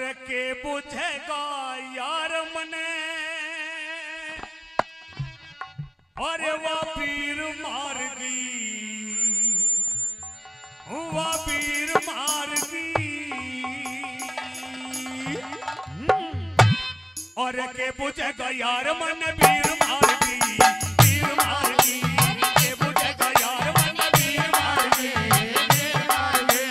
के बुझेगा यार मने और वा पीर मार गई, वा पीर मार गई और के बुझेगा यार मन पीर मार गई, पीर मार गई के बुझेगा यार मन पीर मार गई, पीर मार गई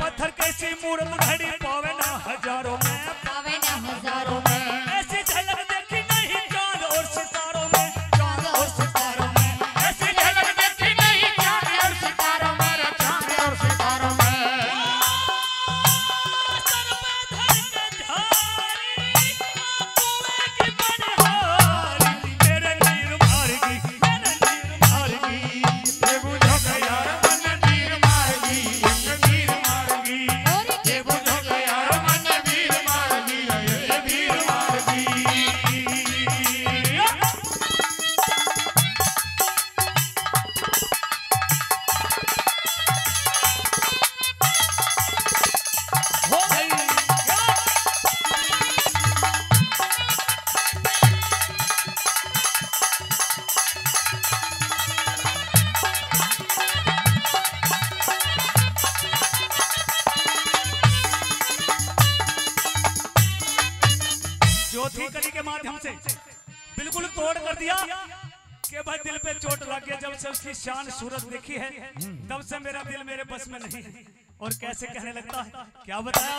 पत्थर कैसी मूर्त घड़ी पावे ना हजारों में, पावे ना हजारों में, ऐसी झलक देखी नहीं चांद और सितारों में, चांद और सितारों में, ऐसी झलक देखी नहीं चांद और सितारों में, चांद और सितारों में। सर पे धर के झारी कुएं की बनहारी, मेरे तीर मार गई, मेरे तीर मार गई, ये बुझो यार मन तीर मार गई, तीर मार गई, ये बुझो यार माध्यम से बिल्कुल तोड़ कर दिया कि भाई दिल पे चोट लग गया। जब से उसकी शान सूरत देखी है तब से मेरा दिल मेरे बस में नहीं है। और कैसे कहने लगता है, क्या बताया